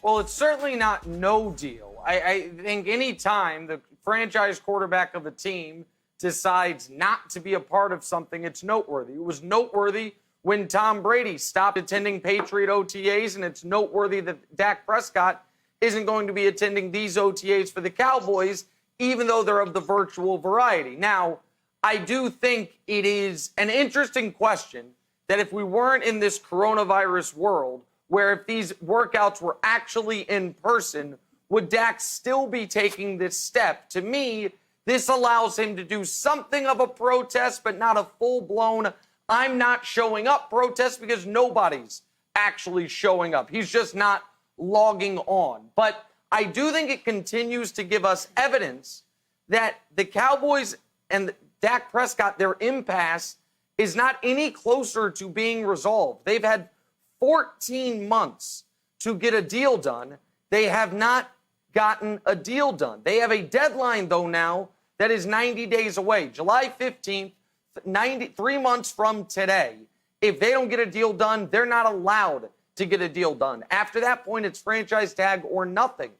Well, it's certainly not no deal. I think any time the franchise quarterback of a team decides not to be a part of something, it's noteworthy. It was noteworthy when Tom Brady stopped attending Patriot OTAs, and it's noteworthy that Dak Prescott isn't going to be attending these OTAs for the Cowboys, even though they're of the virtual variety. Now, I do think it is an interesting question that if we weren't in this coronavirus world, where if these workouts were actually in person, would Dak still be taking this step? To me, this allows him to do something of a protest, but not a full-blown, I'm not showing up protest, because nobody's actually showing up. He's just not logging on. But I do think it continues to give us evidence that the Cowboys and Dak Prescott, their impasse is not any closer to being resolved. They've had 14 months to get a deal done. They have not gotten a deal done. They have a deadline, though, now that is 90 days away. July 15th, 3 months from today. If they don't get a deal done, they're not allowed to get a deal done. After that point, it's franchise tag or nothing.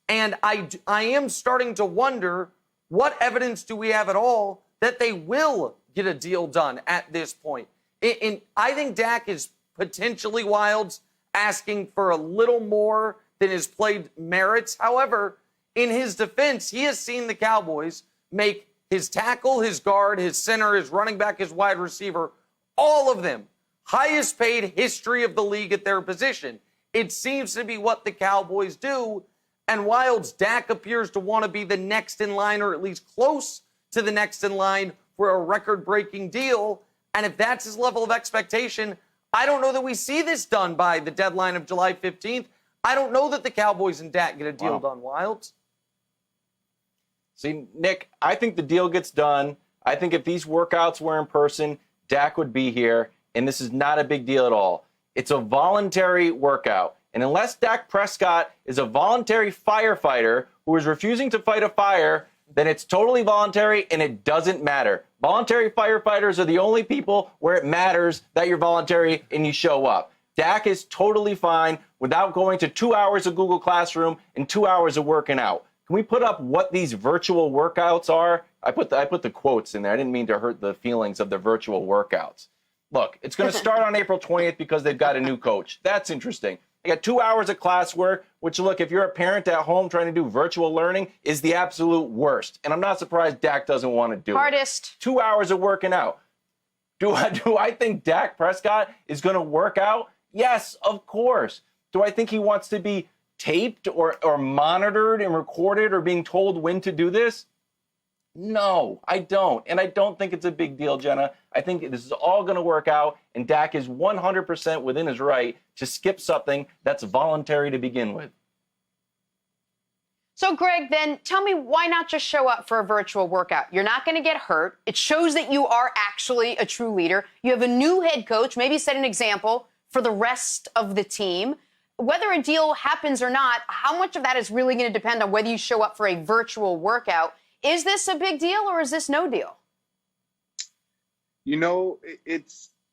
And I am starting to wonder, what evidence do we have at all that they will get a deal done at this point? I think Dak is potentially Wildes asking for a little more than his played merits. However, in his defense, he has seen the Cowboys make his tackle, his guard, his center, his running back, his wide receiver, all of them highest paid history of the league at their position. It seems to be what the Cowboys do. And Wildes, Dak appears to want to be the next in line, or at least close to the next in line for a record-breaking deal. And if that's his level of expectation, I don't know that we see this done by the deadline of July 15th. I don't know that the Cowboys and Dak get a deal done, Wildes. See, Nick, I think the deal gets done. I think if these workouts were in person, Dak would be here, and this is not a big deal at all. It's a voluntary workout. And unless Dak Prescott is a voluntary firefighter who is refusing to fight a fire, then it's totally voluntary and it doesn't matter. Voluntary firefighters are the only people where it matters that you're voluntary and you show up. Dak is totally fine without going to 2 hours of Google Classroom and 2 hours of working out. Can we put up what these virtual workouts are? I put the quotes in there. I didn't mean to hurt the feelings of the virtual workouts. Look, it's going to start on April 20th because they've got a new coach. That's interesting. They got 2 hours of classwork, which, look, if you're a parent at home trying to do virtual learning, is the absolute worst. And I'm not surprised Dak doesn't want to do it. Hardest. 2 hours of working out. Do I think Dak Prescott is going to work out? Yes, of course. Do I think he wants to be taped or monitored and recorded or being told when to do this? No, I don't. And I don't think it's a big deal, Jenna. I think this is all going to work out, and Dak is 100% within his right to skip something that's voluntary to begin with. So, Greg, then tell me, why not just show up for a virtual workout? You're not going to get hurt. It shows that you are actually a true leader. You have a new head coach. Maybe set an example for the rest of the team. Whether a deal happens or not, how much of that is really going to depend on whether you show up for a virtual workout. Is this a big deal or is this no deal? You know, it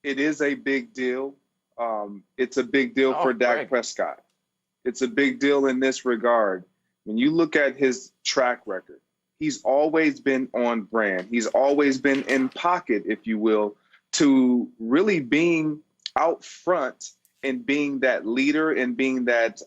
is a big deal. It's a big deal for Dak Prescott. It's a big deal in this regard. When you look at his track record, he's always been on brand. He's always been in pocket, if you will, to really being out front and being that leader and being that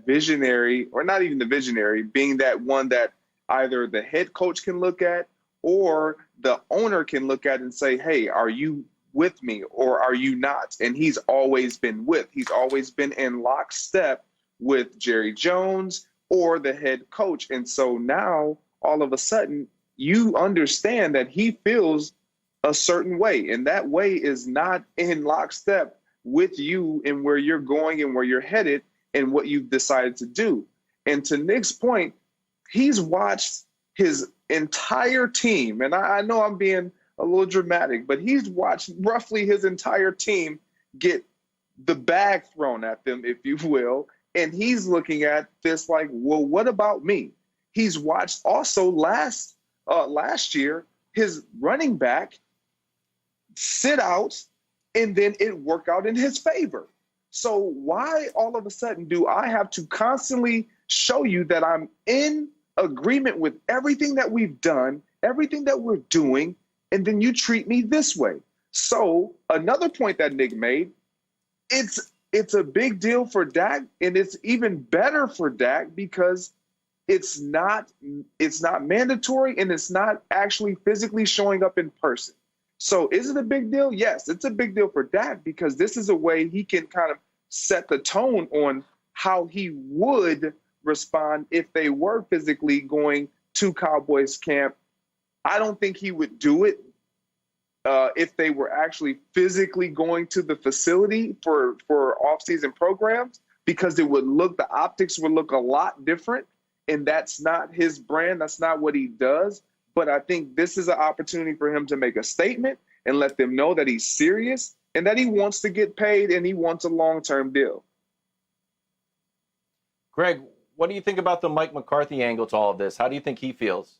visionary, or not even the visionary, being that one that either the head coach can look at or the owner can look at and say, hey, are you with me or are you not? And he's always been with. He's always been in lockstep with Jerry Jones or the head coach. And so now, all of a sudden, you understand that he feels a certain way. And that way is not in lockstep with you and where you're going and where you're headed and what you've decided to do. And to Nick's point, he's watched his entire team, and I know I'm being a little dramatic, but he's watched roughly his entire team get the bag thrown at them, if you will, and he's looking at this like, well, what about me? He's watched also last year his running back sit out, and then it worked out in his favor. So why all of a sudden do I have to constantly show you that I'm in agreement with everything that we've done, everything that we're doing, and then you treat me this way? So another point that Nick made, it's a big deal for Dak, and it's even better for Dak because it's not mandatory and it's not actually physically showing up in person. So is it a big deal? Yes, it's a big deal for Dak because this is a way he can kind of set the tone on how he would respond if they were physically going to Cowboys camp. I don't think he would do it if they were actually physically going to the facility for off-season programs, because the optics would look a lot different, and that's not his brand. That's not what he does. But I think this is an opportunity for him to make a statement and let them know that he's serious and that he wants to get paid and he wants a long-term deal. Greg, what do you think about the Mike McCarthy angle to all of this? How do you think he feels?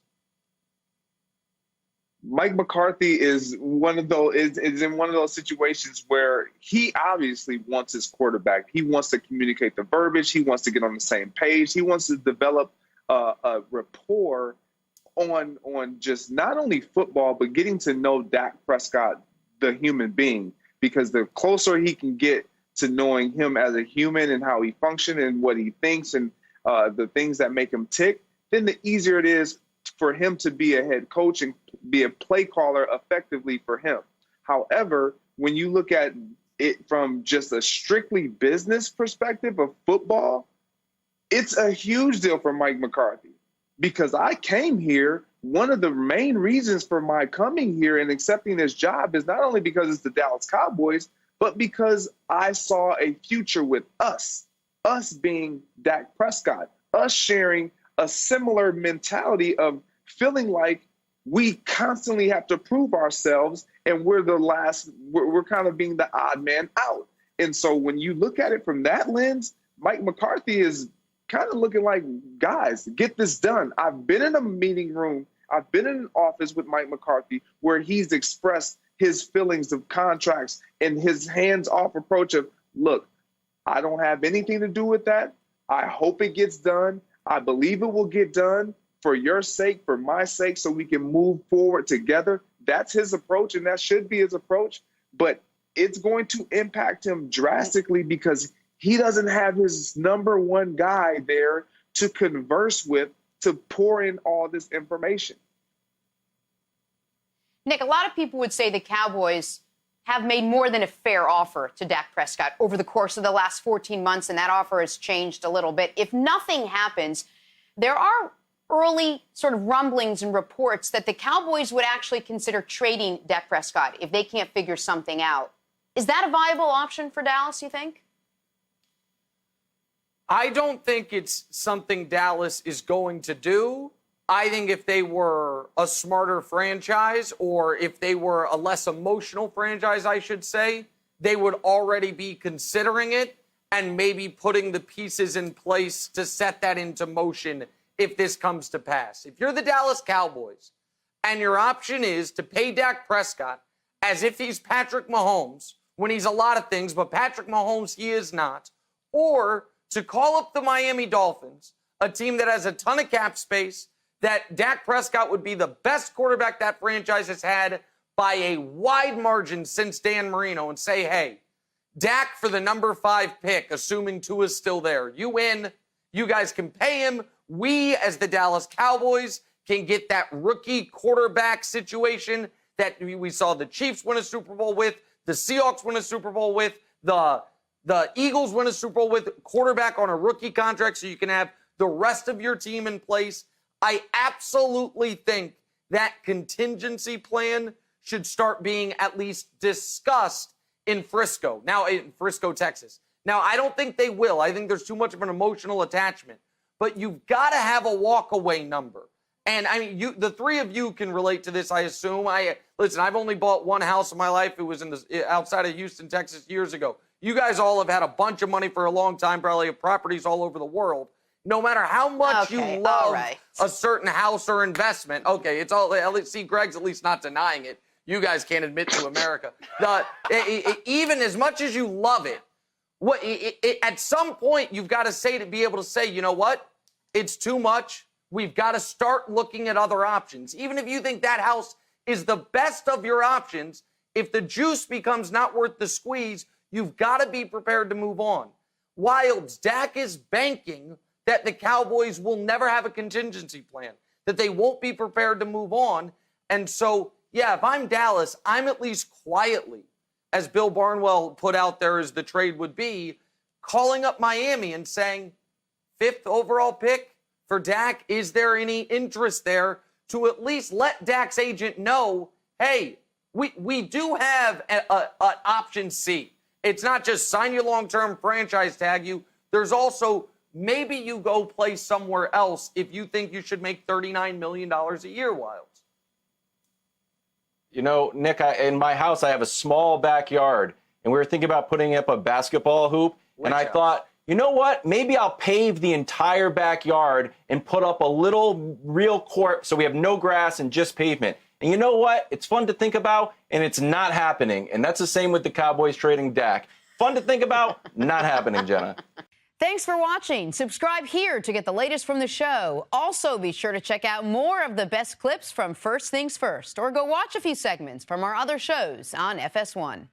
Mike McCarthy is in one of those situations where he obviously wants his quarterback. He wants to communicate the verbiage. He wants to get on the same page. He wants to develop a rapport on just not only football, but getting to know Dak Prescott, the human being, because the closer he can get to knowing him as a human and how he functions and what he thinks and the things that make him tick, then the easier it is for him to be a head coach and be a play caller effectively for him. However, when you look at it from just a strictly business perspective of football, it's a huge deal for Mike McCarthy, because I came here. One of the main reasons for my coming here and accepting this job is not only because it's the Dallas Cowboys, but because I saw a future with us being Dak Prescott, us sharing a similar mentality of feeling like we constantly have to prove ourselves and we're kind of being the odd man out. And so when you look at it from that lens, Mike McCarthy is kind of looking like, guys, get this done. I've been in a meeting room. I've been in an office with Mike McCarthy where he's expressed his feelings of contracts and his hands-off approach of, look, I don't have anything to do with that. I hope it gets done. I believe it will get done for your sake, for my sake, so we can move forward together. That's his approach, and that should be his approach. But it's going to impact him drastically because he doesn't have his number one guy there to converse with, to pour in all this information. Nick, a lot of people would say the Cowboys have made more than a fair offer to Dak Prescott over the course of the last 14 months, and that offer has changed a little bit. If nothing happens, there are early sort of rumblings and reports that the Cowboys would actually consider trading Dak Prescott if they can't figure something out. Is that a viable option for Dallas, you think? I don't think it's something Dallas is going to do. I think if they were a smarter franchise, or if they were a less emotional franchise, I should say, they would already be considering it and maybe putting the pieces in place to set that into motion if this comes to pass. If you're the Dallas Cowboys and your option is to pay Dak Prescott as if he's Patrick Mahomes, when he's a lot of things, but Patrick Mahomes he is not, or to call up the Miami Dolphins, a team that has a ton of cap space, that Dak Prescott would be the best quarterback that franchise has had by a wide margin since Dan Marino, and say, hey, Dak for the number 5 pick, assuming Tua's still there. You win. You guys can pay him. We, as the Dallas Cowboys, can get that rookie quarterback situation that we saw the Chiefs win a Super Bowl with, the Seahawks win a Super Bowl with, the Eagles win a Super Bowl with, quarterback on a rookie contract so you can have the rest of your team in place. I absolutely think that contingency plan should start being at least discussed in Frisco, Texas. Now, I don't think they will. I think there's too much of an emotional attachment. But you've got to have a walk-away number. And, I mean, the three of you can relate to this, I assume. Listen, I've only bought one house in my life. It was outside of Houston, Texas, years ago. You guys all have had a bunch of money for a long time, probably have properties all over the world. No matter how much you love a certain house or investment, it's all. See, Greg's at least not denying it. You guys can't admit to America. Even as much as you love it, At some point, you've got to be able to say, you know what? It's too much. We've got to start looking at other options. Even if you think that house is the best of your options, if the juice becomes not worth the squeeze, you've got to be prepared to move on. Wildes, Dak is banking that the Cowboys will never have a contingency plan, that they won't be prepared to move on. And so, yeah, if I'm Dallas, I'm at least quietly, as Bill Barnwell put out there as the trade would be, calling up Miami and saying, 5th overall pick for Dak, is there any interest there to at least let Dak's agent know, hey, we do have an option C. It's not just sign you long-term, franchise tag you. There's also maybe you go play somewhere else if you think you should make $39 million a year, Wildes. You know, Nick, in my house, I have a small backyard, and we were thinking about putting up a basketball hoop. And I thought, you know what? Maybe I'll pave the entire backyard and put up a little real court so we have no grass and just pavement. And you know what? It's fun to think about, and it's not happening. And that's the same with the Cowboys trading Dak. Fun to think about, not happening, Jenna. Thanks for watching. Subscribe here to get the latest from the show. Also, be sure to check out more of the best clips from First Things First, or go watch a few segments from our other shows on FS1.